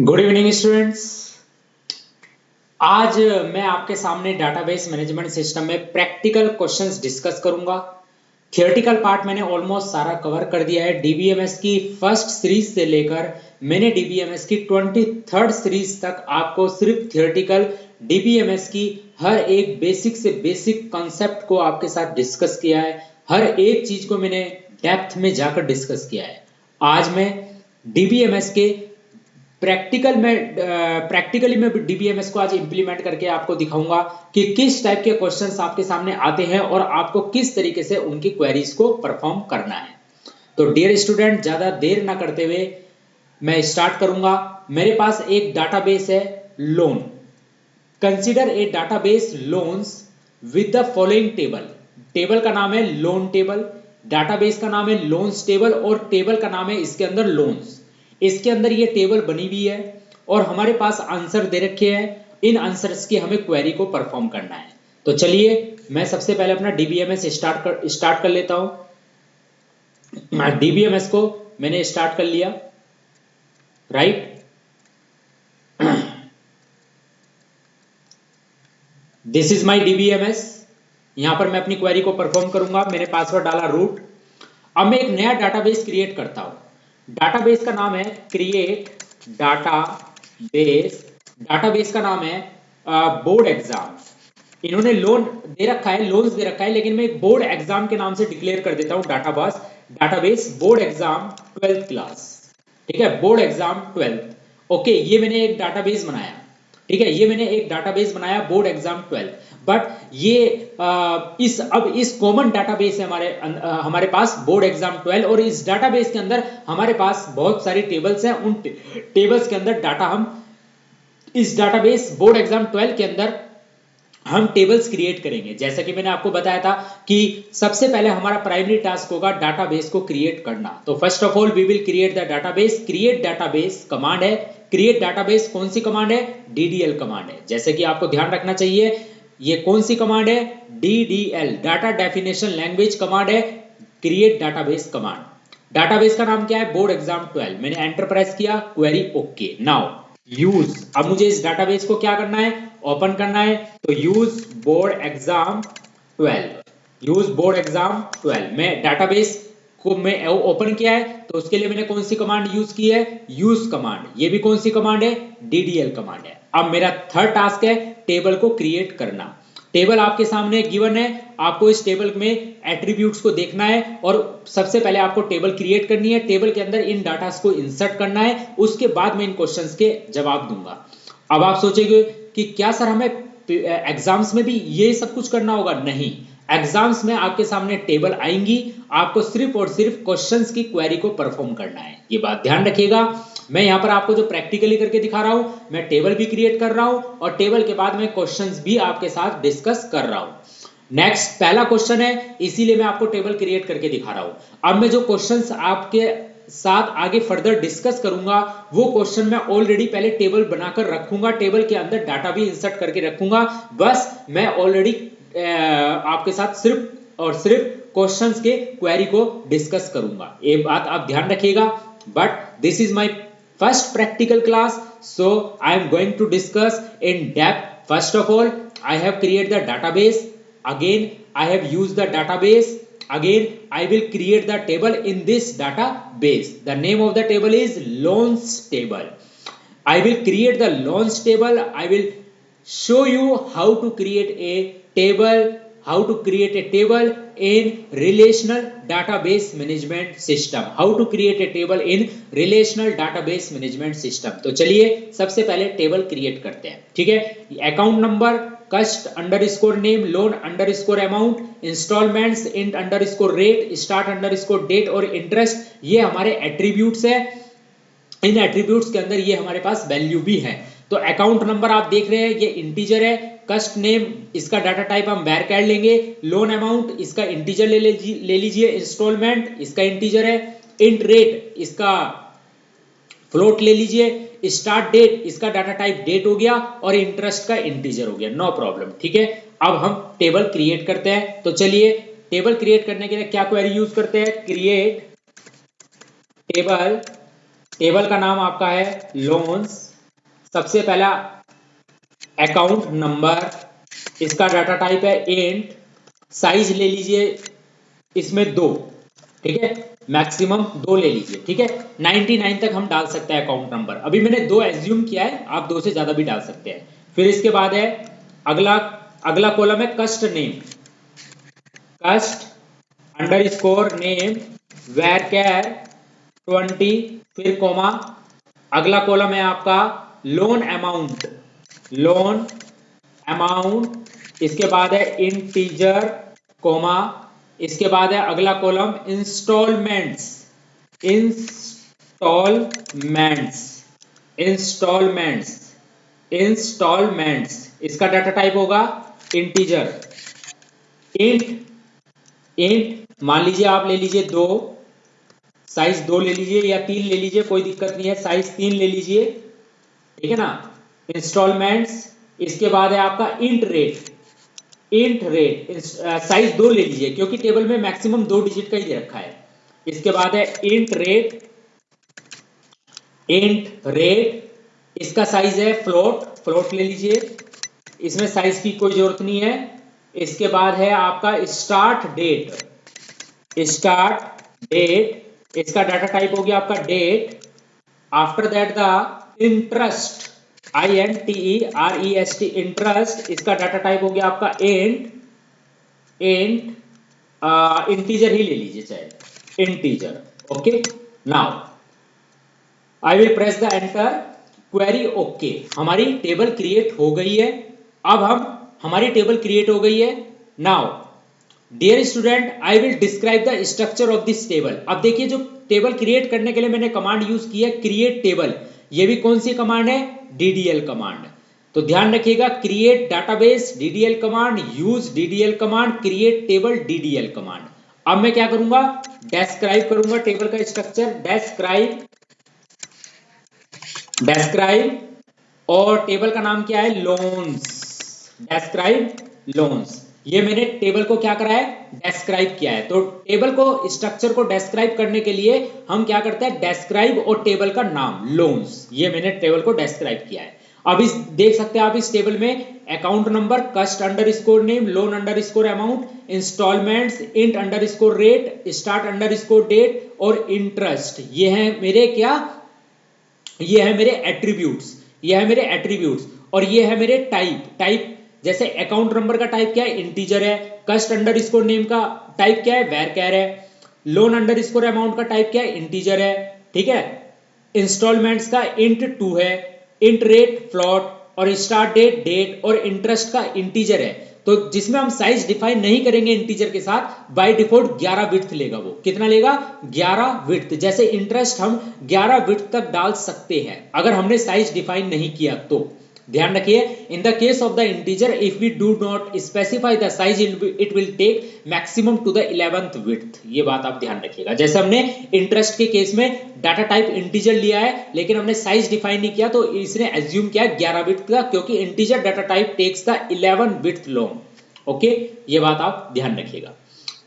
Good evening students. आज मैं आपके सामने डाटाबेस मैनेजमेंट सिस्टम में प्रैक्टिकल क्वेश्चंस डिस्कस करूंगा। थियोरेटिकल पार्ट मैंने ऑलमोस्ट सारा कवर कर दिया है। डीबीएमएस की फर्स्ट सीरीज से लेकर मैंने डीबीएमएस की 23rd सीरीज तक आपको सिर्फ थियोरेटिकल डीबीएमएस की हर एक बेसिक से बेसिक कॉन्सेप्ट को आपके साथ डिस्कस किया है। हर एक चीज को मैंने डेप्थ में जाकर डिस्कस किया है। आज मैं डीबीएमएस के प्रैक्टिकली मैं डीबीएमएस को आज इंप्लीमेंट करके आपको दिखाऊंगा कि किस टाइप के क्वेश्चंस आपके सामने आते हैं और आपको किस तरीके से उनकी क्वेरीज को परफॉर्म करना है। तो डियर स्टूडेंट, ज्यादा देर ना करते हुए मैं स्टार्ट करूंगा। मेरे पास एक डाटाबेस है loan. Consider a database loans with the following table. Table का नाम है लोन टेबल, डाटाबेस का नाम है लोन्स टेबल और टेबल का नाम है इसके अंदर लोन्स। इसके अंदर ये टेबल बनी हुई है और हमारे पास आंसर दे रखे हैं। इन आंसर्स की हमें क्वेरी को परफॉर्म करना है। तो चलिए मैं सबसे पहले अपना डीबीएमएस स्टार्ट कर लेता हूं। डीबीएमएस को मैंने स्टार्ट कर लिया, right. This is my DBMS. यहां पर मैं अपनी क्वेरी को परफॉर्म करूंगा। मैंने पासवर्ड डाला रूट। अब मैं एक नया डाटाबेस क्रिएट करता हूं। डाटाबेस का नाम है क्रिएट डाटाबेस। डाटाबेस का नाम है बोर्ड एग्जाम। इन्होंने लोन दे रखा है, लोन्स दे रखा है, लेकिन मैं एक बोर्ड एग्जाम के नाम से डिक्लेयर कर देता हूं database board exam 12th class. ठीक है, बोर्ड एग्जाम 12th। ओके, ये मैंने एक डाटाबेस बनाया। ठीक है, ये मैंने एक डाटाबेस बनाया बोर्ड एग्जाम 12। बट ये इस कॉमन डाटाबेस है हमारे पास बोर्ड एग्जाम 12 और इस डाटाबेस के अंदर हमारे पास बहुत सारी टेबल्स हैं। उन टेबल्स के अंदर डाटा हम इस डाटाबेस बोर्ड एग्जाम 12 के अंदर हम टेबल्स क्रिएट करेंगे। जैसा कि मैंने आपको बताया था कि सबसे पहले हमारा प्राइमरी टास्क होगा डाटाबेस को क्रिएट करना। तो first of all we will create the database. Create database command है। क्रिएट डाटाबेस कौन सी कमांड है? डीडीएल कमांड है। जैसे कि आपको ध्यान रखना चाहिए, ये कौन सी कमांड है? DDL, data definition language command है। Create database command. डाटाबेस का नाम क्या है? Board exam 12। मैंने एंटर प्रेस किया, क्वेरी ओके। नाउ यूज, अब मुझे इस डाटाबेस को क्या करना है? ओपन करना है। तो use board exam 12। Use board exam 12 मैं डाटाबेस को मैं ओपन किया है, तो उसके लिए मैंने कौन सी कमांड यूज की है? Use command. ये भी कौन सी कमांड है? डीडीएल कमांड है। अब मेरा थर्ड टास्क है टेबल को क्रिएट करना। टेबल आपके सामने गिवन है, आपको इस टेबल में एट्रीब्यूट्स को देखना है और सबसे पहले आपको टेबल क्रिएट करनी है। टेबल के अंदर इन डाटास को इंसर्ट करना है, उसके बाद मैं इन क्वेश्चंस के जवाब दूंगा। अब आप सोचेंगे कि क्या सर हमें एग्जाम्स में भी ये सब कुछ करना होगा? नहीं, एग्जाम्स में आपके सामने टेबल आएंगी, आपको सिर्फ और सिर्फ क्वेश्चंस की क्वेरी को परफॉर्म करना है। ये बात ध्यान रखिएगा। मैं यहां पर आपको जो प्रैक्टिकली करके दिखा रहा हूं, मैं टेबल भी क्रिएट कर रहा हूं और टेबल के बाद मैं क्वेश्चंस भी आपके साथ डिस्कस कर रहा हूं। नेक्स्ट पहला क्वेश्चन है, इसीलिए मैं आपको टेबल क्रिएट करके दिखा रहा हूं। अब मैं जो क्वेश्चंस आपके साथ आगे फर्दर डिस्कस करूंगा वो क्वेश्चन मैं ऑलरेडी पहले टेबल बनाकर रखूंगा, टेबल के अंदर डाटा भी इंसर्ट करके रखूंगा। बस मैं ऑलरेडी आपके साथ सिर्फ और सिर्फ क्वेश्चंस के क्वेरी को डिस्कस करूंगा। ये बात आप ध्यान रखिएगा। But this is my first practical class, so I am going to discuss in depth. First of all I have create the database, again I have used the database, again I will create the table in this database. The name of the table is loans table. I will create the loans table. I will show you how to create a table, how to create a table in relational database management system. How to create a table in relational database management system. तो चलिए सबसे पहले table create करते हैं। ठीक है, account number, cust underscore name, loan underscore amount, instalments, int underscore rate, start underscore date और interest, ये हमारे एट्रीब्यूट्स है। इन एट्रीब्यूट्स के अंदर ये हमारे पास वैल्यू भी है। तो अकाउंट नंबर आप देख रहे हैं ये इंटीजर है, कस्ट नेम इसका डाटा टाइप हम वैरचैर लेंगे, लोन अमाउंट इसका इंटीजर ले लीजिए, इंस्टॉलमेंट इसका इंटीजर है, इंट रेट इसका फ्लोट ले लीजिए, स्टार्ट डेट इसका डाटा टाइप डेट हो गया और इंटरेस्ट का इंटीजर हो गया। No problem. ठीक है, अब हम टेबल क्रिएट करते हैं। तो चलिए टेबल क्रिएट करने के लिए क्या क्वेरी यूज करते हैं? Create table. टेबल का नाम आपका है लोन्स सबसे पहला अकाउंट नंबर, इसका डाटा टाइप है इंट, साइज ले लीजिए इसमें 2, ठीक है, मैक्सिमम 2 ले लीजिए, ठीक है। 99 तक हम डाल सकते हैं अकाउंट नंबर, अभी मैंने 2 एज्यूम किया है, आप 2 से ज्यादा भी डाल सकते हैं। फिर इसके बाद है अगला अगला कॉलम है कस्ट नेम, कस्ट अंडरस्कोर नेम varchar 20, फिर कोमा, अगला कॉलम है आपका लोन अमाउंट, लोन अमाउंट, इसके बाद है इंटीजर कोमा, इसके बाद है अगला column instalments, instalments, instalments, instalments, इसका डाटा टाइप होगा इंटीजर। इंट, इंट मान लीजिए आप ले लीजिए 2, साइज 2 ले लीजिए या 3 ले लीजिए, कोई दिक्कत नहीं है, साइज 3 ले लीजिए, ठीक है ना। इंस्टॉलमेंट्स, इसके बाद है आपका int rate, int rate size 2 ले लीजिए क्योंकि टेबल में मैक्सिमम 2 डिजिट का ही दे रखा है। इसके बाद है इंट रेट, इंट रेट, इसका साइज है फ्लोट, फ्लोट ले लीजिए, इसमें साइज की कोई जरूरत नहीं है। इसके बाद है आपका स्टार्ट डेट, स्टार्ट डेट, इसका डाटा टाइप हो गया आपका date. After that the interest, INTEREST, interest, इसका डाटा टाइप हो गया आपका इंट, इंट इंटीजर ही ले लीजिए चाहे integer, okay. Now I will press the enter, query okay, हमारी टेबल क्रिएट हो गई है। अब हमारी टेबल क्रिएट हो गई है। Now dear student, I will describe the structure of this table. अब देखिए जो टेबल क्रिएट करने के लिए मैंने कमांड यूज की है क्रिएट टेबल, ये भी कौन सी कमांड है, DDL कमांड। तो ध्यान रखिएगा, create database DDL command, use DDL command, create table DDL command. अब मैं क्या करूंगा, डिस्क्राइब करूंगा टेबल का स्ट्रक्चर, डिस्क्राइब, डिस्क्राइब, और टेबल का नाम क्या है, लोन्स, डिस्क्राइब लोन्स। ये मैंने टेबल को क्या करा है, डिस्क्राइब किया है। तो टेबल को, स्ट्रक्चर को डिस्क्राइब करने के लिए हम क्या करते हैं, डिस्क्राइब और टेबल का नाम लोन्स, ये मैंने टेबल को डिस्क्राइब किया है। अब इस देख सकते हैं आप इस टेबल में account number, cust underscore name, loan underscore amount, instalments, int underscore rate, start underscore date और इंटरेस्ट, ये है मेरे क्या, ये है मेरे एट्रीब्यूट्स, ये है मेरे एट्रीब्यूट्स, और ये है मेरे टाइप, टाइप जैसे अकाउंट नंबर का टाइप क्या है, इंटीजर है, कस्ट अंडरस्कोर नेम का टाइप क्या है, varchar है, लोन अंडरस्कोर अमाउंट का टाइप क्या है, इंटीजर है, ठीक है, इंस्टॉलमेंट्स का इंट 2 है, इंट रेट फ्लोट, और स्टार्ट डेट डेट, और इंटरेस्ट का इंटीजर है। तो जिसमें हम साइज डिफाइन नहीं करेंगे इंटीजर के साथ, बाय डिफॉल्ट 11 विड्थ लेगा, वो कितना लेगा, 11 विड्थ। जैसे इंटरेस्ट हम 11 विड्थ तक डाल सकते हैं अगर हमने साइज डिफाइन नहीं किया तो। ध्यान रखिए, in the case of the integer if we do not specify the size it will take maximum to the 11th width, ये बात आप ध्यान रखिएगा। जैसे हमने इंटरेस्ट के केस में डाटा टाइप इंटीजर लिया है लेकिन हमने साइज डिफाइन नहीं किया तो इसने एज्यूम किया 11 विड्थ का, क्योंकि integer data type takes the 11 width long, okay, ये बात आप ध्यान रखिएगा।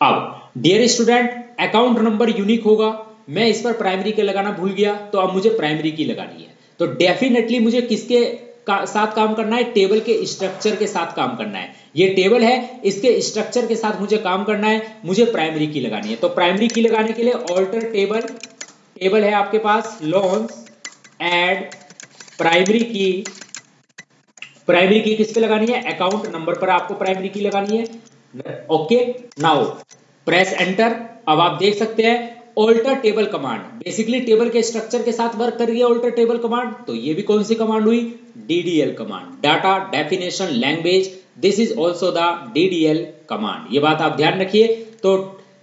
अब dear student, account number unique होगा, मैं इस पर प्राइमरी के लगाना भूल गया तो अब मुझे प्राइमरी की लगानी है। तो डेफिनेटली मुझे किसके साथ काम करना है, टेबल के स्ट्रक्चर के साथ काम करना है। ये टेबल है, इसके स्ट्रक्चर के साथ मुझे काम करना है, मुझे प्राइमरी की लगानी है। तो प्राइमरी की लगाने के लिए ऑल्टर टेबल, टेबल है आपके पास लोन्स, ऐड प्राइमरी की, प्राइमरी की किस पे लगानी है, अकाउंट नंबर पर आपको प्राइमरी की लगानी है, ओके। Now press enter. अब आप देख सकते हैं alter table command basically table के स्ट्रक्चर के साथ वर्क कर रही है ऑल्टर टेबल कमांड। तो ये भी कौन सी कमांड हुई, DDL command, data definition language, this is also the DDL command, ये बात आप ध्यान रखिए। तो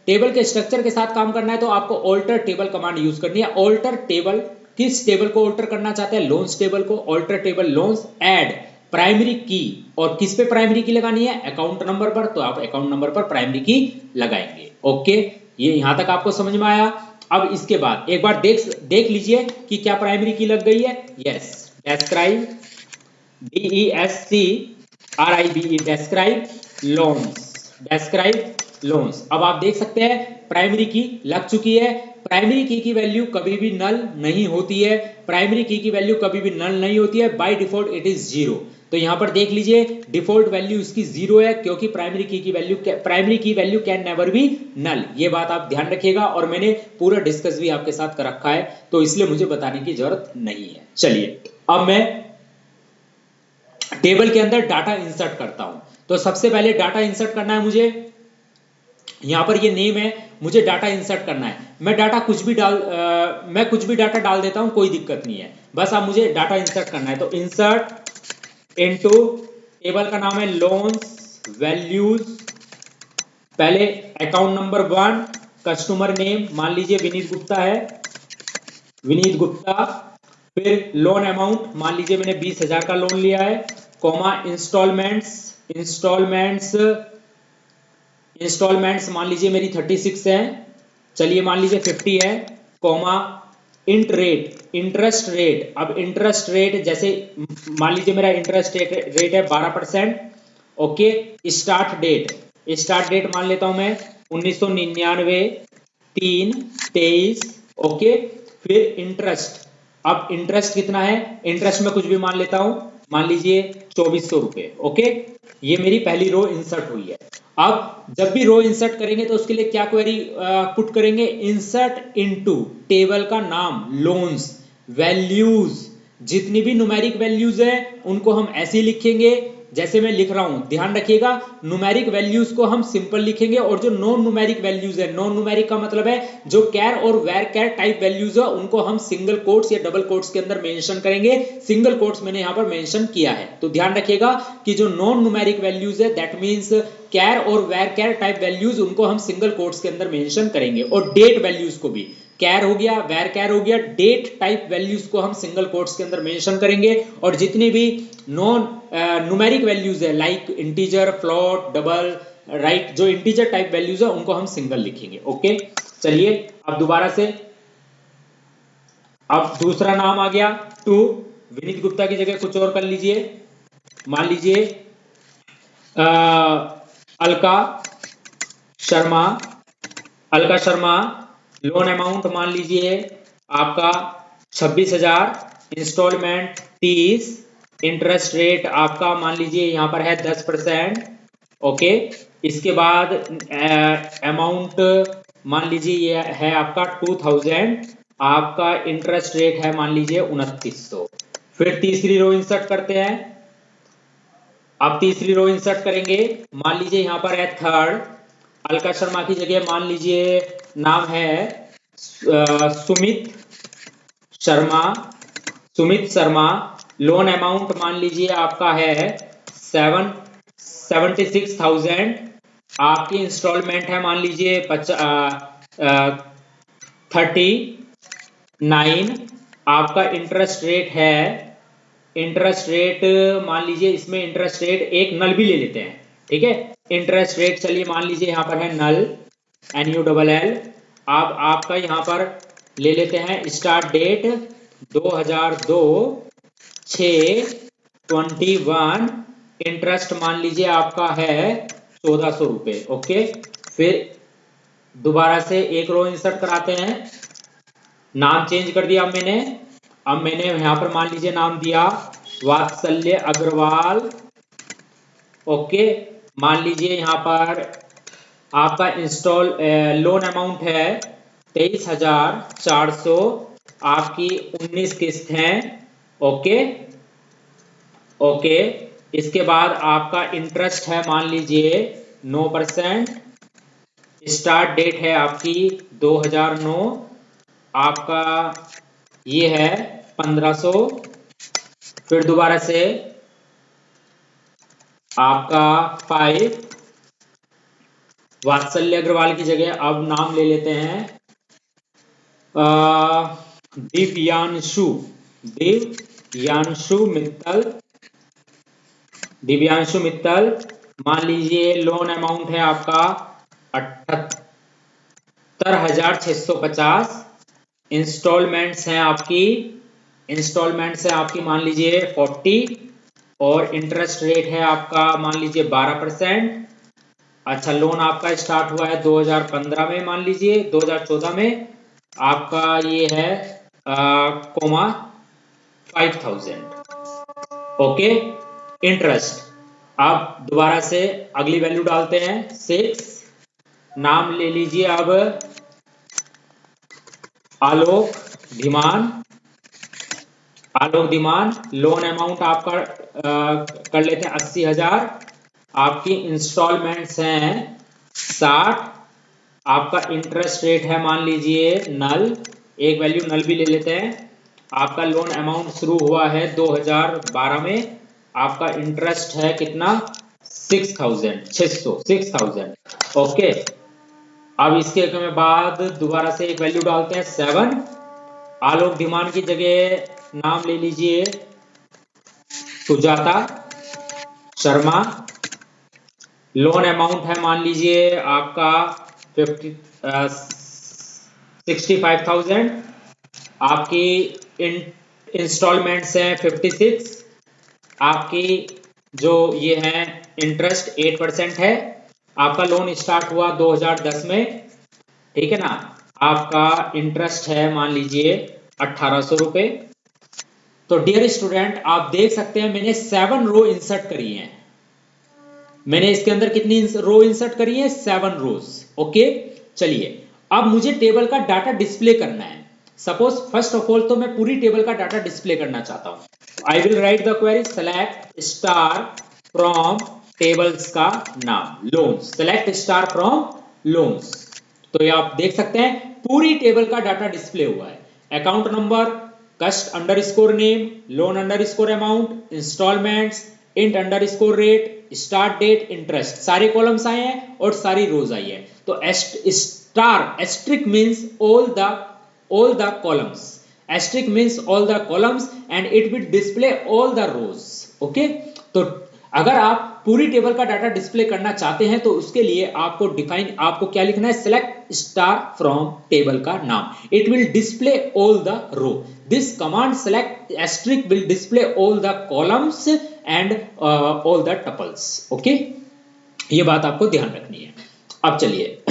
टेबल के स्ट्रक्चर के साथ काम करना है तो आपको ऑल्टर टेबल कमांड यूज करनी है। ऑल्टर टेबल, किस टेबल को ऑल्टर करना चाहते हैं, लोन्स टेबल को, alter table loans, add primary key, और किस पे प्राइमरी की लगानी है, अकाउंट नंबर पर, तो आप अकाउंट नंबर पर प्राइमरी की लगाएंगे, ओके। ये यहां तक आपको समझ में आया। अब इसके बाद एक बार देख लीजिए कि क्या प्राइमरी की लग गई है, yes, describe, DESCRIBE, describe loans, describe loans. अब आप देख सकते हैं प्राइमरी की लग चुकी है। प्राइमरी की वैल्यू कभी भी नल नहीं होती है, प्राइमरी की वैल्यू कभी भी नल नहीं होती है, by default it is zero. तो यहां पर देख लीजिए डिफॉल्ट वैल्यू इसकी जीरो है, क्योंकि primary key value can never be null. ये बात आप ध्यान रखिएगा, और मैंने पूरा डिस्कस भी आपके साथ कर रखा है, तो इसलिए मुझे बताने की जरूरत नहीं है। चलिए अब मैं टेबल के अंदर डाटा इंसर्ट करता हूं। तो सबसे पहले डाटा इंसर्ट करना है मुझे, यहां पर ये नेम है, मुझे डाटा इंसर्ट करना है। मैं कुछ भी डाटा डाल देता हूं, कोई दिक्कत नहीं है, बस आप मुझे डाटा इंसर्ट करना है। तो इंसर्ट इनटू, टेबल का नाम है लोन्स वैल्यूज, पहले अकाउंट नंबर 1, कस्टमर नेम मान लीजिए विनीत गुप्ता है, विनीत गुप्ता, फिर लोन अमाउंट मान लीजिए मैंने 20,000 का लोन लिया है, कॉमा इंस्टॉलमेंट्स मान लीजिए मेरी 36 है, चलिए मान लीजिए 50 है, कॉमा इंटरेस्ट रेट। अब इंटरेस्ट रेट जैसे मान लीजिए मेरा इंटरेस्ट रेट है 12%। ओके, स्टार्ट डेट मान लेता हूं मैं 1999 3/23। ओके, फिर इंटरेस्ट, अब इंटरेस्ट कितना है, इंटरेस्ट में कुछ भी मान लेता हूं, मान लीजिए 2400 रुपए। ओके, ये मेरी पहली रो इंसर्ट हुई है। अब जब भी रो इंसर्ट करेंगे तो उसके लिए क्या क्वेरी पुट करेंगे, इंसर्ट इनटू, टेबल का नाम लोन्स वैल्यूज, जितनी भी न्यूमेरिक वैल्यूज है उनको हम ऐसे ही लिखेंगे जैसे मैं लिख रहा हूं। ध्यान रखिएगा न्यूमेरिक वैल्यूज को हम सिंपल लिखेंगे, और जो नॉन न्यूमेरिक वैल्यूज है, नॉन न्यूमेरिक का मतलब है जो कैर और वेर कैर टाइप वैल्यूज है, उनको हम सिंगल कोट्स या डबल कोट्स के अंदर मेंशन करेंगे। सिंगल कोट्स मैंने यहां पर मेंशन किया है, तो ध्यान रखिएगा कि जो नॉन न्यूमेरिक वैल्यूज है दैट मींस कैर और वेर कैर टाइप वैल्यूज, उनको हम सिंगल कोट्स के अंदर मेंशन करेंगे। और डेट वैल्यूज को भी, कैर हो गया, वेर कैर हो गया, डेट टाइप वैल्यूज को हम सिंगल कोट्स के अंदर मेंशन करेंगे। और जितनी भी नॉन न्यूमेरिक वैल्यूज है like integer, float, double, right, जो इंटीजर टाइप वैल्यूज है उनको हम सिंगल लिखेंगे। ओके, चलिए अब दोबारा से, अब दूसरा नाम आ गया 2, विनीत गुप्ता की जगह कुछ और कर लीजिए, मान लीजिए अलका शर्मा, लोन अमाउंट मान लीजिए आपका 26,000, इंस्टॉलमेंट 30, इंटरेस्ट रेट आपका मान लीजिए यहां पर है 10%। ओके, इसके बाद अमाउंट मान लीजिए ये है आपका 2000, आपका इंटरेस्ट रेट है मान लीजिए 2900। फिर तीसरी रो इंसर्ट करते हैं। अब तीसरी रो इंसर्ट करेंगे, मान लीजिए यहां पर है 3rd, अलका शर्मा की जगह मान लीजिए नाम है सुमित शर्मा, लोन अमाउंट मान लीजिए आपका है 76,000, आपकी इंस्टॉलमेंट है मान लीजिए 39, आपका इंटरेस्ट रेट मान लीजिए, इसमें इंटरेस्ट रेट एक नल भी ले लेते हैं, ठीक है, इंटरेस्ट रेट चलिए मान लीजिए यहां पर है नल NULL। अब आपका यहां पर ले लेते हैं स्टार्ट डेट 2002/6/21, इंटरेस्ट मान लीजिए आपका है 1400 रुपए। ओके, फिर दोबारा से एक रो इंसर्ट कराते हैं, नाम चेंज कर दिया अब मैंने यहां पर मान लीजिए नाम दिया वात्सल्य अग्रवाल। ओके, मान लीजिए यहां पर आपका लोन अमाउंट है 23,400, आपकी 19 किस्त है। ओके, इसके बाद आपका इंटरेस्ट है मान लीजिए 9%, स्टार्ट डेट है आपकी 2009, आपका ये है 1500। फिर दोबारा से आपका 5, वात्सल्य अग्रवाल की जगह अब नाम ले लेते हैं दिव्यांशु मित्तल, मान लीजिए लोन अमाउंट है आपका 78,650, इंस्टॉलमेंट्स हैं आपकी मान लीजिए 40, और इंटरेस्ट रेट है आपका मान लीजिए 12%। अच्छा, लोन आपका स्टार्ट हुआ है 2015 में, मान लीजिए 2014 में आपका ये है कोमा 5000। ओके, इंटरेस्ट आप दोबारा से अगली वैल्यू डालते हैं 6। नाम ले लीजिए अब आलोक धीमान। आलोक धीमान, लोन अमाउंट आपका कर लेते हैं 80,000। आपकी इंस्टॉलमेंट्स हैं 60। आपका इंटरेस्ट रेट है मान लीजिए नल, एक वैल्यू नल भी ले लेते हैं। आपका लोन अमाउंट शुरू हुआ है 2012 में। आपका इंटरेस्ट है कितना 6000। ओके, अब इसके बाद दोबारा से एक वैल्यू डालते हैं 7। आलोक धीमान की जगह नाम ले लीजिए सुजाता शर्मा। लोन अमाउंट है मान लीजिए आपका 65,000। आपकी इंस्टॉलमेंट्स हैं 56। आपकी जो ये है इंटरेस्ट 8% है। आपका लोन स्टार्ट हुआ 2010 में, ठीक है ना। आपका इंटरेस्ट है मान लीजिए 1800 रुपए। तो डियर स्टूडेंट, आप देख सकते हैं मैंने 7 रो इंसर्ट करी हैं। मैंने इसके अंदर कितनी रो इंसर्ट करी है? 7 रोज। ओके, चलिए अब मुझे टेबल का डाटा डिस्प्ले करना है। सपोज फर्स्ट ऑफ ऑल तो मैं पूरी टेबल का डाटा डिस्प्ले करना चाहता हूं। I will write the query select star from tables का नाम loans. Select star from loans. तो ये आप देख सकते हैं पूरी टेबल का डाटा डिस्प्ले हुआ है। Account number, cust underscore name, loan underscore amount, instalments, int underscore rate, start date, interest, सारे कॉलम्स आए हैं और सारी रोज आई है। तो star asterisk means all the columns. Asterisk means all the columns and it will display all the rows. Okay, तो अगर आप पूरी टेबल का डाटा डिस्प्ले करना चाहते हैं तो उसके लिए आपको क्या लिखना है? सेलेक्ट स्टार फ्रॉम टेबल का नाम। It will display all the row. This command select asterisk will display all the columns and all the tuples. Okay, ये बात आपको ध्यान रखनी है। अब चलिए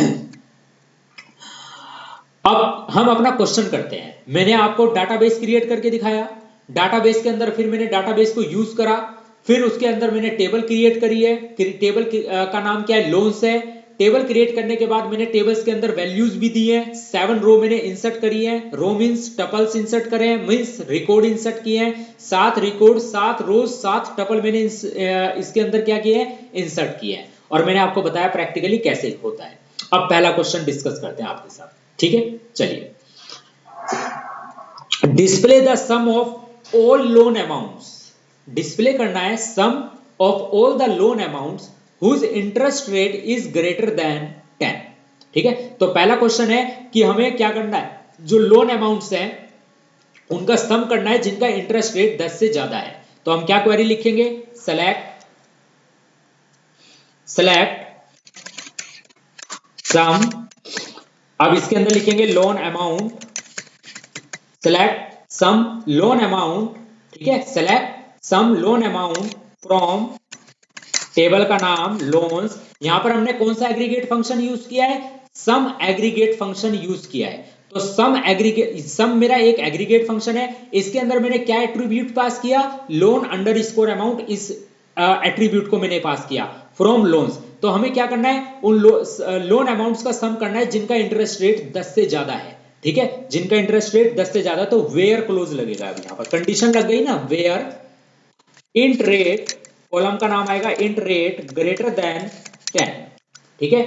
अब हम अपना क्वेश्चन करते हैं। मैंने आपको डाटाबेस क्रिएट करके दिखाया। डाटाबेस के अंदर फिर मैंने डाटाबेस को यूज करा। फिर उसके अंदर मैंने टेबल क्रिएट करी है। टेबल का नाम क्या है? लोन्स है। टेबल क्रिएट करने के बाद मैंने टेबल्स के अंदर वैल्यूज भी दी है। 7 रो मैंने इंसर्ट करी है। रो मींस टपल्स इंसर्ट करे हैं, मींस रिकॉर्ड इंसर्ट किए हैं। 7 रिकॉर्ड, 7 रोज, 7 टपल मैंने इसके अंदर क्या किए हैं? इंसर्ट किए हैं। और मैंने आपको बताया प्रैक्टिकली कैसे होता है। अब पहला क्वेश्चन डिस्कस करते हैं आपके साथ, ठीक है। चलिए, display the sum of all loan amounts. Display करना है sum of all the loan amounts whose interest rate is greater than 10। ठीक है, तो पहला क्वेश्चन है कि हमें क्या करना है? जो लोन अमाउंट्स हैं उनका सम करना है जिनका इंटरेस्ट रेट 10 से ज्यादा है। तो हम क्या क्वेरी लिखेंगे? Select sum. अब इसके अंदर लिखेंगे loan amount. Select sum loan amount, ठीक है। Select sum loan amount from table का नाम लोन्स। यहां पर हमने कौन सा एग्रीगेट फंक्शन यूज किया है? सम एग्रीगेट फंक्शन यूज किया है। तो सम मेरा एक एग्रीगेट फंक्शन है। इसके अंदर मैंने क्या एट्रीब्यूट पास किया? Loan underscore amount. इस एट्रीब्यूट को मैंने पास किया फ्रॉम लोन्स। तो हमें क्या करना है? उन लोन अमाउंट्स का सम करना है जिनका इंटरेस्ट रेट 10 से ज्यादा है। ठीक है, जिनका इंटरेस्ट रेट 10 से ज्यादा। तो वेयर क्लोज लगेगा। अब यहां पर कंडीशन लग गई ना, वेयर इंट रेट, कॉलम का नाम आएगा इंट रेट ग्रेटर देन 10। ठीक है,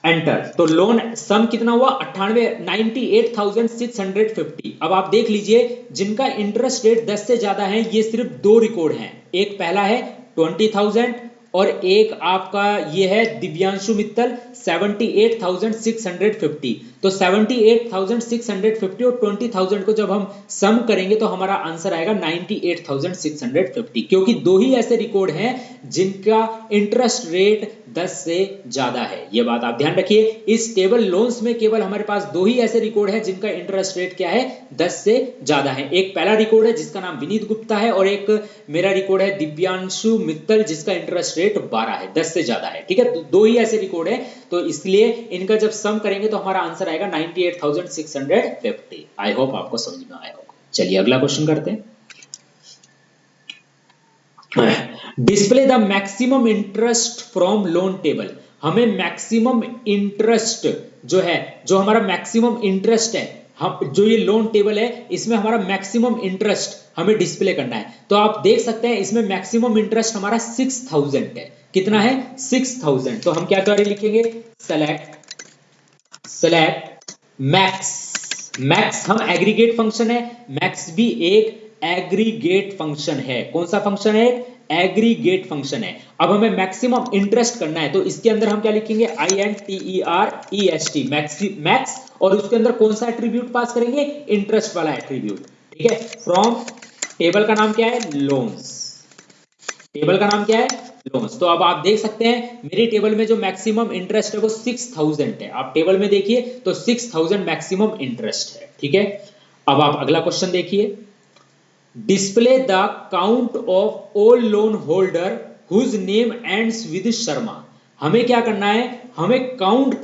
एंटर। तो लोन सम कितना हुआ? 98,650। अब आप देख लीजिए जिनका इंटरेस्ट रेट 10 से ज्यादा है ये सिर्फ 2 रिकॉर्ड हैं। एक पहला है 20,000 और एक आपका ये है दिव्यांशु मित्तल 78,650। तो 78,650 और 20,000 को जब हम सम करेंगे तो हमारा आंसर आएगा 98,650, क्योंकि 2 ही ऐसे रिकॉर्ड हैं जिनका इंटरेस्ट रेट 10 से ज्यादा है। ये बात आप ध्यान रखिए। इस टेबल लोन्स में केवल हमारे पास 2 ही ऐसे रिकॉर्ड है जिनका इंटरेस्ट रेट क्या है? 10 से ज्यादा है। एक पहला रिकॉर्ड है जिसका नाम विनीत गुप्ता है और एक मेरा रिकॉर्ड है दिव्यांशु मित्तल जिसका इंटरेस्ट रेट रेट 12 है, 10 से ज्यादा है, ठीक है। तो दो ही ऐसे रिकॉर्ड है, तो इसलिए इनका जब सम करेंगे तो हमारा आंसर आएगा 98,650। आई होप आपको समझ में आया होगा। चलिए अगला क्वेश्चन करते हैं। Display the maximum interest from loan table. हमें मैक्सिमम इंटरेस्ट जो है, जो हमारा मैक्सिमम इंटरेस्ट है, हम जो ये लोन टेबल है इसमें हमारा मैक्सिमम इंटरेस्ट हमें डिस्प्ले करना है। तो आप देख सकते हैं इसमें मैक्सिमम इंटरेस्ट हमारा 6000 है। कितना है? 6000। तो हम क्या क्वेरी लिखेंगे? Select max. मैक्स हम एग्रीगेट फंक्शन है, मैक्स भी एक एग्रीगेट फंक्शन है। कौन सा फंक्शन है? एग्रीगेट फंक्शन है। अब हमें मैक्सिमम इंटरेस्ट करना है, तो इसके अंदर हम क्या लिखेंगे? INTEREST मैक्स, और उसके अंदर कौन सा एट्रीब्यूट पास करेंगे? इंटरेस्ट वाला एट्रीब्यूट, ठीक है। फ्रॉम टेबल का नाम क्या है? लोन्स। टेबल का नाम क्या है? लोन्स। तो अब आप देख सकते हैं मेरी टेबल में जो मैक्सिमम इंटरेस्ट है वो 6000 है। आप टेबल में देखिए तो 6000 मैक्सिमम इंटरेस्ट है, ठीक है। अब आप अगला क्वेश्चन देखिए। Display the count of all loan holder whose name ends with Sharma. हमें क्या करना है? हमें काउंट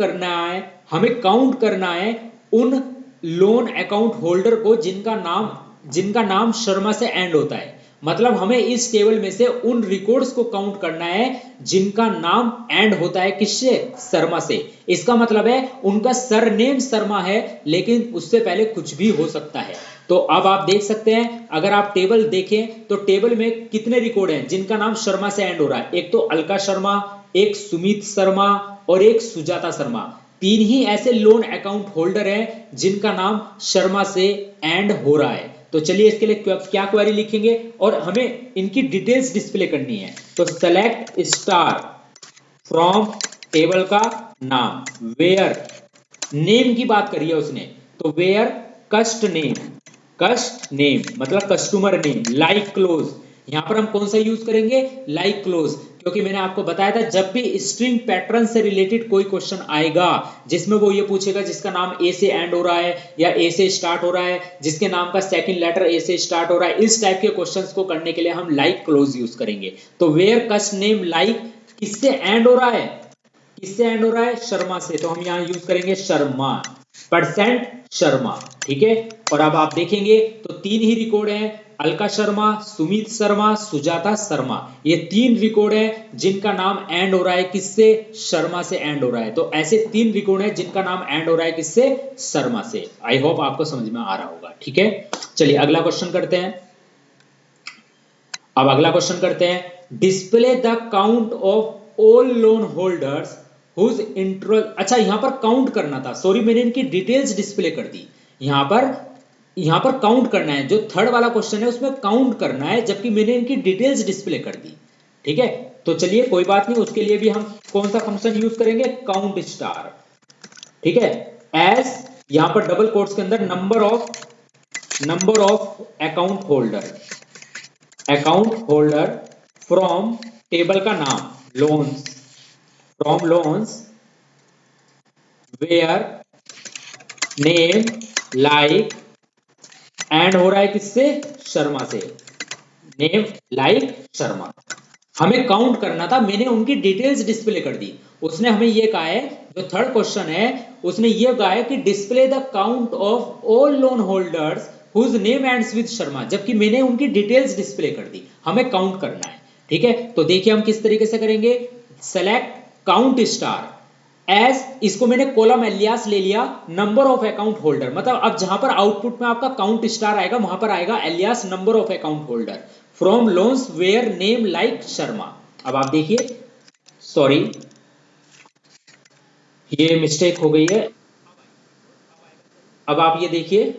करना है उन लोन अकाउंट होल्डर को जिनका नाम शर्मा से एंड होता है। मतलब हमें इस टेबल में से उन रिकॉर्ड्स को काउंट करना है जिनका नाम एंड होता है किससे? शर्मा से। इसका मतलब है उनका सरनेम शर्मा है, लेकिन उससे पहले कुछ भी हो सकता है। तो अब आप देख सकते हैं, अगर आप टेबल देखें तो टेबल में कितने रिकॉर्ड हैं जिनका नाम शर्मा से एंड हो रहा है? एक तो अलका शर्मा, एक सुमित शर्मा और एक सुजाता शर्मा। तीन ही ऐसे लोन अकाउंट होल्डर हैं जिनका नाम शर्मा से एंड हो रहा है। तो चलिए इसके लिए क्या क्वेरी लिखेंगे, और हमें इनकी डिटेल्स डिस्प्ले करनी है। तो सेलेक्ट स्टार फ्रॉम टेबल का नाम, वेयर नेम की बात करी है उसने, तो वेयर कस्ट नेम मतलब कस्टमर नेम, लाइक क्लोज। यहां पर हम कौन सा यूज करेंगे? लाइक क्लोज, क्योंकि मैंने आपको बताया था जब भी स्ट्रिंग पैटर्न से रिलेटेड कोई क्वेश्चन आएगा जिसमें वो ये पूछेगा जिसका नाम ए से एंड हो रहा है या ए से स्टार्ट हो रहा है, जिसके नाम का सेकंड लेटर ए से स्टार्ट हो रहा है, इस टाइप के क्वेश्चंस को करने के लिए हम लाइक क्लोज यूज करेंगे। तो वेयर कस्ट नेम लाइक किससे एंड हो रहा है? किससे एंड हो रहा है? शर्मा से। तो हम यहां यूज करेंगे शर्मा, परसेंट शर्मा, ठीक है। और अब आप देखेंगे तो तीन ही रिकॉर्ड हैं, अलका शर्मा, सुमित शर्मा, सुजाता शर्मा। ये तीन रिकॉर्ड है जिनका नाम एंड हो रहा है किससे? शर्मा से एंड हो रहा है। तो ऐसे तीन रिकॉर्ड है जिनका नाम एंड हो रहा है किससे? शर्मा से। आई होप आपको समझ में आ रहा होगा, ठीक है। चलिए अगला क्वेश्चन करते हैं। अब अगला क्वेश्चन करते हैं, display the count of all loan holders whose interest. अच्छा, यहां पर काउंट करना था, सॉरी मैंने इनकी डिटेल्स डिस्प्ले कर दी। यहां पर काउंट करना है, जो थर्ड वाला क्वेश्चन है उसमें काउंट करना है, जबकि मैंने इनकी डिटेल्स डिस्प्ले कर दी, ठीक है। तो चलिए कोई बात नहीं, उसके लिए भी हम कौन सा फंक्शन यूज करेंगे? काउंट स्टार, ठीक है। एज यहां पर डबल कोट्स के अंदर number of account holder from table का नाम loans, from loans where name like and हो रहा है किससे? शर्मा से। Name like Sharma. हमें काउंट करना था, मैंने उनकी डिटेल्स डिस्प्ले कर दी। उसने हमें ये कहा है, जो थर्ड क्वेश्चन है उसने ये कहा है कि display the count of all loan holders whose name ends with Sharma, जबकि मैंने उनकी डिटेल्स डिस्प्ले कर दी। हमें काउंट करना है, ठीक है। तो देखिए हम किस तरीके से करेंगे। सेलेक्ट काउंट स्टार एज, इसको मैंने कॉलम एलियास ले लिया, नंबर ऑफ अकाउंट होल्डर, मतलब अब जहां पर आउटपुट में आपका काउंट स्टार आएगा वहां पर आएगा alias number of account holder from loans where name like Sharma. अब आप देखिए, सॉरी ये मिस्टेक हो गई है। अब आप ये देखिए,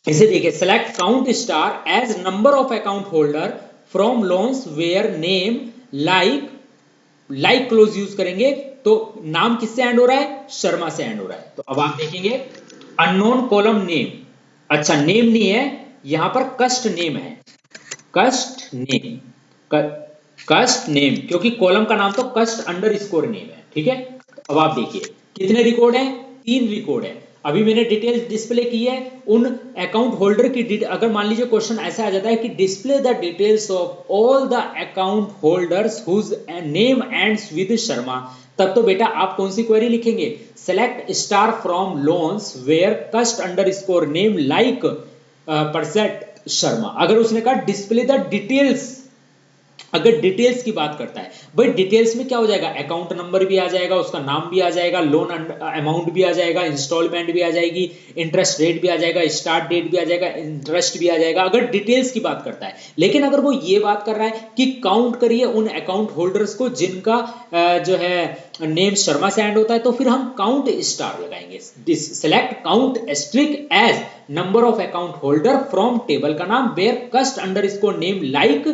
इसे देखिए, select count star as number of account holder from loans where name like clause use करेंगे, तो नाम किससे एंड हो रहा है? शर्मा से एंड हो रहा है। तो अब आप देखेंगे अननोन कॉलम नेम, अच्छा नेम नहीं है, यहां पर कस्ट नेम है, कस्ट नेम, क्योंकि कॉलम का नाम तो कस्ट अंडरस्कोर नेम है, ठीक है। अब आप देखिए कितने रिकॉर्ड है? तीन रिकॉर्ड है। अभी मैंने डिटेल्स डिस्प्ले की है उन अकाउंट होल्डर की अगर मान लीजिए क्वेश्चन ऐसा आ जाता है कि display the details of all the account holders whose name ends with Sharma, तब तो बेटा आप कौन सी क्वेरी लिखेंगे, select star from loans where cust underscore name like percent Sharma. अगर उसने कहा डिस्प्ले द डिटेल्स, अगर डिटेल्स की बात करता है, भाई डिटेल्स में क्या हो जाएगा, अकाउंट नंबर भी आ जाएगा, उसका नाम भी आ जाएगा, लोन अमाउंट भी आ जाएगा, इंस्टॉलमेंट भी आ जाएगी, इंटरेस्ट रेट भी आ जाएगा, स्टार्ट डेट भी आ जाएगा, इंटरेस्ट भी आ जाएगा, अगर डिटेल्स की बात करता है। लेकिन अगर वो ये बात कर रहा है कि काउंट करिए उन अकाउंट होल्डर्स को जिनका जो है नेम शर्मा से एंड होता है, तो फिर हम काउंट स्टार लगाएंगे। Select count asterisk as number of account holder from table का नाम where cust underscore name like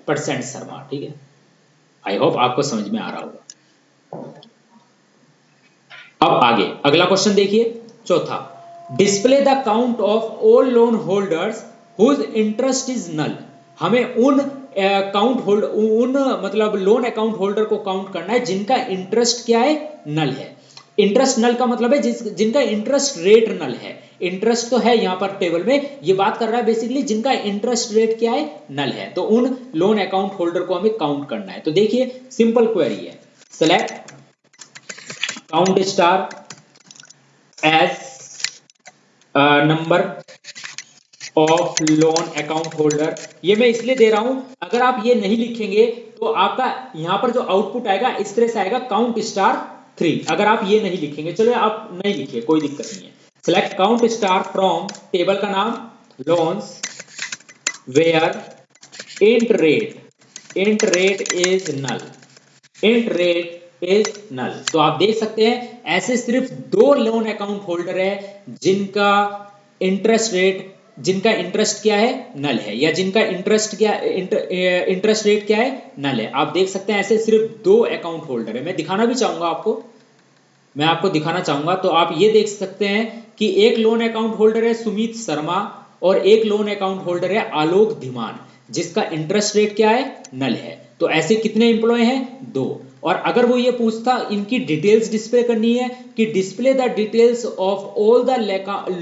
percent Sharma. ठीक है, आई होप आपको समझ में आ रहा होगा। अब आगे अगला क्वेश्चन देखिए, चौथा, display the count of all loan holders whose interest is null. हमें उन अकाउंट होल्डर, उन मतलब लोन अकाउंट होल्डर को काउंट करना है जिनका इंटरेस्ट क्या है, नल है। इंटरेस्ट नल का मतलब है जिनका इंटरेस्ट रेट नल है। इंटरेस्ट तो है यहां पर टेबल में, ये बात कर रहा है बेसिकली जिनका इंटरेस्ट रेट क्या है, नल है, तो उन लोन अकाउंट होल्डर को हमें काउंट करना है। तो देखिए सिंपल क्वेरी है, select count star as number of loan account holder. ये मैं इसलिए दे रहा हूं, अगर आप ये नहीं लिखेंगे तो आपका यहां पर जो आउटपुट आएगा इस तरह से आएगा, काउंट स्टार 3। अगर आप ये नहीं लिखेंगे, चलो आप नहीं लिखिए कोई दिक्कत नहीं है, select count star from table का नाम loans where int rate is null, int rate is null. तो आप देख सकते हैं ऐसे सिर्फ 2 लोन अकाउंट होल्डर है जिनका इंटरेस्ट क्या है, नल है, या जिनका इंटरेस्ट रेट क्या है, नल है। आप देख सकते हैं ऐसे सिर्फ 2 अकाउंट होल्डर है। मैं दिखाना भी चाहूंगा आपको, मैं आपको दिखाना चाहूंगा, तो आप ये देख सकते हैं कि एक लोन अकाउंट होल्डर है सुमित शर्मा और एक लोन अकाउंट होल्डर है आलोक धीमान, जिसका इंटरेस्ट रेट क्या है, नल है। तो ऐसे कितने एम्प्लॉय हैं, 2। और अगर वो ये पूछता इनकी डिटेल्स डिस्प्ले करनी है कि display the details of all the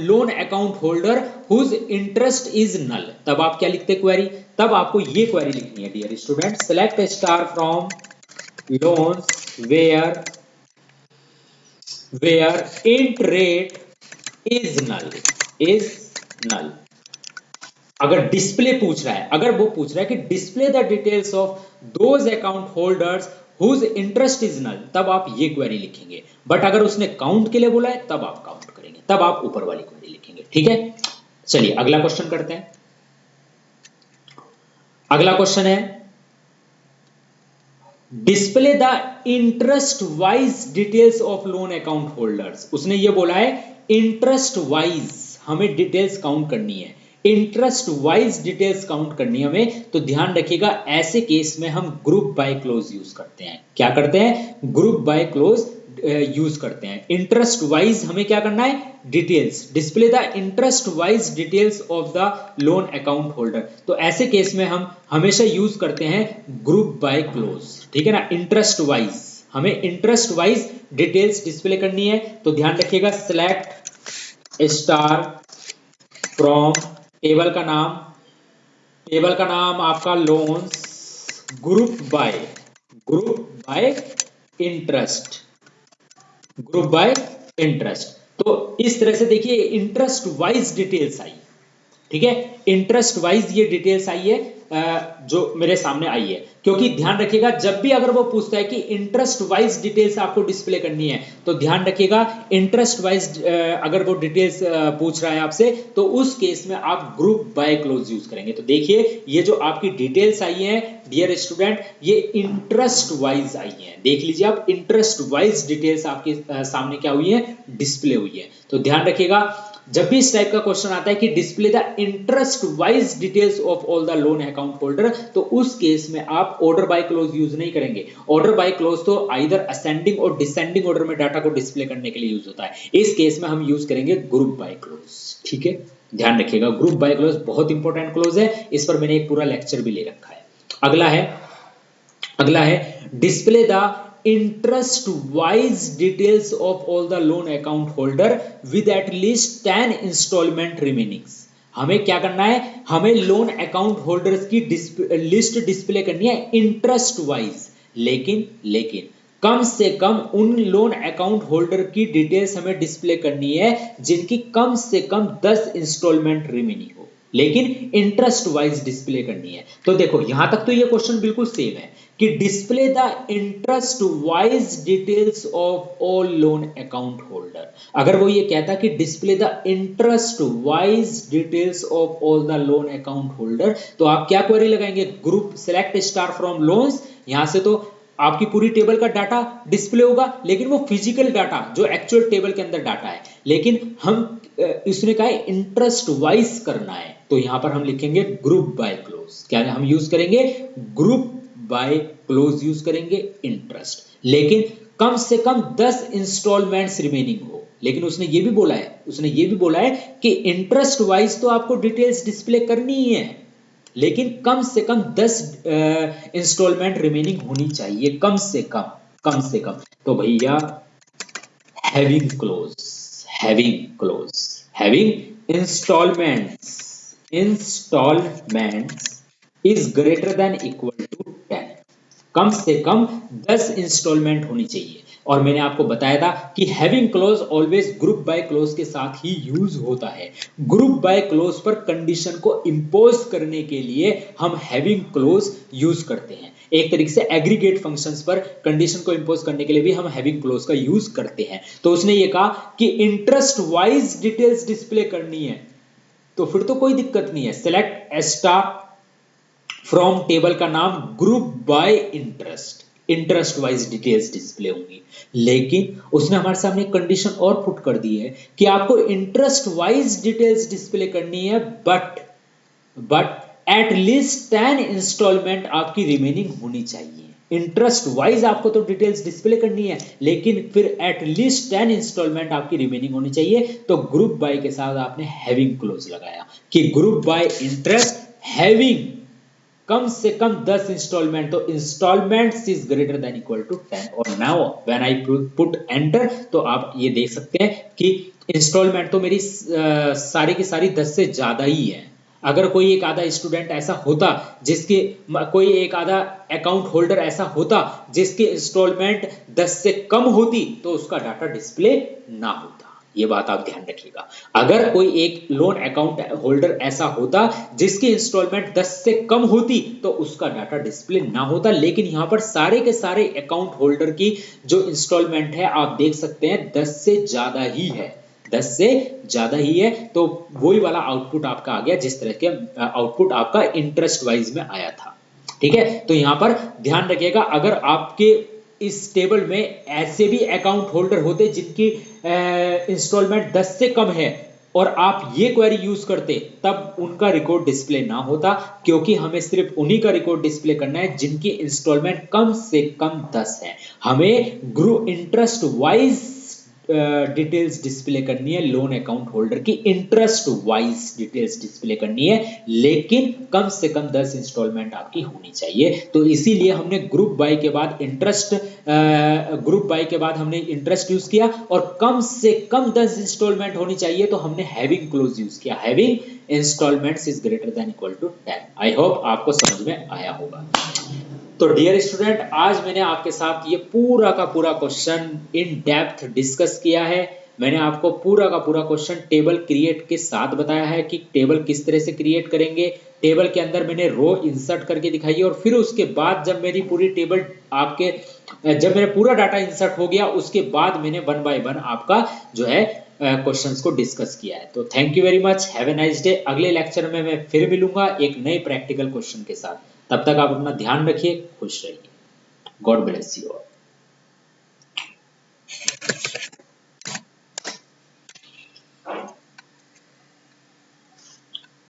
loan account holder whose interest is null, तब आप क्या लिखते क्वेरी, तब आपको ये क्वेरी लिखनी है dear student, select star from loans where int rate is null। अगर डिस्प्ले पूछ रहा है, अगर वो पूछ रहा है कि display the details of those account holders whose interest is null, तब आप ये क्वेरी लिखेंगे। बट अगर उसने काउंट के लिए बोला है तब आप काउंट करेंगे, तब आप ऊपर वाली क्वेरी लिखेंगे। ठीक है, चलिए अगला क्वेश्चन करते हैं। अगला क्वेश्चन है, display the interest wise details of loan account holders. उसने ये बोला है इंटरेस्ट वाइज हमें डिटेल्स काउंट करनी है, इंटरेस्ट वाइज डिटेल्स काउंट करनी है हमें। तो ध्यान रखिएगा ऐसे केस में हम ग्रुप बाय क्लोज यूज करते हैं। क्या करते हैं, ग्रुप बाय क्लोज यूज करते हैं। इंटरेस्ट वाइज हमें क्या करना है, details, display the interest wise details of the loan account holder. तो ऐसे केस में हम हमेशा यूज करते हैं ग्रुप बाय क्लोज। ठीक है ना, इंटरेस्ट वाइज हमें इंटरेस्ट वाइज डिटेल्स डिस्प्ले करनी है। तो ध्यान रखिएगा, सेलेक्ट स्टार फ्रॉम टेबल का नाम आपका लोन्स ग्रुप बाय इंटरेस्ट। तो इस तरह से देखिए इंटरेस्ट वाइज डिटेल्स आई। ठीक है, इंटरेस्ट वाइज ये डिटेल्स आई है जो मेरे सामने आई है। क्योंकि ध्यान रखिएगा जब भी अगर वो पूछता है कि इंटरेस्ट वाइज डिटेल्स आपको डिस्प्ले करनी है, तो ध्यान रखिएगा इंटरेस्ट वाइज अगर वो डिटेल्स पूछ रहा है आपसे, तो उस केस में आप ग्रुप बाय क्लोज यूज करेंगे। तो देखिए ये जो आपकी डिटेल्स आई है डियर स्टूडेंट, ये इंटरेस्ट वाइज आई है। देख लीजिए आप, इंटरेस्ट वाइज डिटेल्स आपके सामने क्या हुई है, डिस्प्ले हुई है। तो ध्यान रखिएगा जब भी इस टाइप का क्वेश्चन आता है कि display the interest wise details of all the loan account holder, तो उस केस में आप ऑर्डर बाय क्लोज यूज नहीं करेंगे। ऑर्डर बाय क्लोज तो आइदर असेंडिंग और डिसेंडिंग ऑर्डर में डाटा को डिस्प्ले करने के लिए यूज होता है। इस केस में हम यूज करेंगे ग्रुप बाय क्लोज। ठीक है, ध्यान रखिएगा ग्रुप बाय क्लोज बहुत इंपॉर्टेंट क्लोज है, इस पर मैंने एक पूरा लेक्चर भी ले रखा है। अगला है display the interest wise details of all the loan account holder with at least 10 installment remaining. हमें क्या करना है, हमें लोन अकाउंट होल्डर्स की लिस्ट डिस्प्ले करनी है इंटरेस्ट वाइज, लेकिन कम से कम उन लोन अकाउंट होल्डर की डिटेल्स हमें डिस्प्ले करनी है जिनकी कम से कम 10 इंस्टॉलमेंट रिमेनिंग हो, लेकिन इंटरेस्ट वाइज डिस्प्ले करनी है। तो देखो यहां तक तो ये क्वेश्चन बिल्कुल सेम है कि display the interest wise details of all loan account holder. अगर वो ये कहता कि display the interest wise details of all the loan account holder, तो आप क्या क्वेरी लगाएंगे, group select star from loans. यहां से तो आपकी पूरी टेबल का डाटा डिस्प्ले होगा, लेकिन वो फिजिकल डाटा जो एक्चुअल टेबल के अंदर डाटा है, लेकिन हम इसने कहा है इंटरेस्ट वाइज करना है, तो यहां पर हम लिखेंगे ग्रुप बाय क्लोज। क्या हम यूज करेंगे, ग्रुप बाय क्लोज यूज करेंगे इंटरेस्ट, लेकिन कम से कम 10 इंस्टॉलमेंट्स रिमेनिंग हो। लेकिन उसने ये भी बोला है कि इंटरेस्ट वाइज तो आपको डिटेल्स डिस्प्ले करनी ही है, लेकिन कम से कम 10 इंस्टॉलमेंट रिमेनिंग होनी चाहिए, कम से कम। तो भैया having installments is greater than equal to 10। कम से कम 10 इंस्टॉलमेंट होनी चाहिए। और मैंने आपको बताया था कि having close always group by close के साथ ही यूज होता है। ग्रुप बाय क्लोज पर कंडीशन को इंपोज करने के लिए हम हैविंग क्लोज यूज करते हैं। एक तरीके से एग्रीगेट फंक्शंस पर कंडीशन को इंपोज करने के लिए भी हम हैविंग क्लोज का यूज करते हैं। तो उसने ये कहा कि इंटरेस्ट वाइज डिटेल्स डिस्प्ले करनी है, तो फिर तो कोई दिक्कत नहीं है, select A star from table का नाम group by interest wise details display होंगी। लेकिन उसने हमारे सामने एक कंडीशन और पुट कर दी है कि आपको इंटरेस्ट वाइज डिटेल्स डिस्प्ले करनी है, बट एट लीस्ट 10 इंस्टॉलमेंट आपकी रिमेनिंग होनी चाहिए। इंटरेस्ट वाइज आपको तो डिटेल्स डिस्प्ले करनी है, लेकिन फिर एट लीस्ट 10 इंस्टॉलमेंट आपकी रिमेनिंग होनी चाहिए। तो ग्रुप बाय के साथ आपने हैविंग क्लोज लगाया कि ग्रुप बाय इंटरेस्ट हैविंग कम से कम 10 इंस्टॉलमेंट, तो installments is greater than equal to 10। और now when I put enter, तो आप ये देख सकते हैं कि इंस्टॉलमेंट तो मेरी सारी की सारी 10 से ज्यादा ही है। अगर कोई एक आधा स्टूडेंट ऐसा होता जिसके, कोई एक आधा अकाउंट होल्डर ऐसा होता जिसके इंस्टॉलमेंट 10 से कम होती, तो उसका डाटा डिस्प्ले ना होता। ये बात आप ध्यान रखिएगा। अगर कोई एक लोन अकाउंट होल्डर ऐसा होता जिसकी इंस्टॉलमेंट 10 से कम होती, तो उसका डाटा डिस्प्ले ना होता। लेकिन यहां पर सारे के सारे अकाउंट होल्डर की जो इंस्टॉलमेंट है आप देख सकते हैं 10 से ज्यादा ही है, 10 से ज्यादा ही है। तो वही वाला आउटपुट आपका आ गया जिस तरह के आउटपुट आपका इंटरेस्ट वाइज में आया था। ठीक है, तो यहां पर ध्यान रखिएगा, अगर आपके इस टेबल में ऐसे भी अकाउंट होल्डर होते जिनकी इंस्टॉलमेंट 10 से कम है और आप ये क्वेरी यूज करते, तब उनका रिकॉर्ड डिस्प्ले ना होता, क्योंकि हमें सिर्फ उन्हीं का रिकॉर्ड डिस्प्ले करना है जिनकी इंस्टॉलमेंट कम से कम 10 है। हमें group interest wise details display करनी है, लोन अकाउंट होल्डर की इंटरेस्ट वाइज डिटेल्स डिस्प्ले करनी है, लेकिन कम से कम 10 इंस्टॉलमेंट आपकी होनी चाहिए। तो इसीलिए हमने ग्रुप बाय के बाद इंटरेस्ट यूज किया, और कम से कम 10 इंस्टॉलमेंट होनी चाहिए, तो हमने हैविंग क्लोज यूज किया, having installments is greater than equal to 10। I hope आपको समझ में आया होगा। तो डियर स्टूडेंट, आज मैंने आपके साथ ये पूरा का पूरा क्वेश्चन इन डेप्थ डिस्कस किया है। मैंने आपको पूरा का पूरा क्वेश्चन टेबल क्रिएट के साथ बताया है कि टेबल किस तरह से क्रिएट करेंगे। टेबल के अंदर मैंने रो इंसर्ट करके दिखाई है, और फिर उसके बाद जब मेरी पूरी टेबल जब मेरा पूरा डाटा इंसर्ट हो गया, उसके बाद मैंने 1 बाय 1 आपका जो है क्वेश्चंस को डिस्कस किया है। तो thank you very much, have a nice day. अगले लेक्चर में मैं फिर मिलूंगा एक नए प्रैक्टिकल क्वेश्चन के साथ। तब तक आप अपना ध्यान रखिए, खुश रहिए। God bless you all.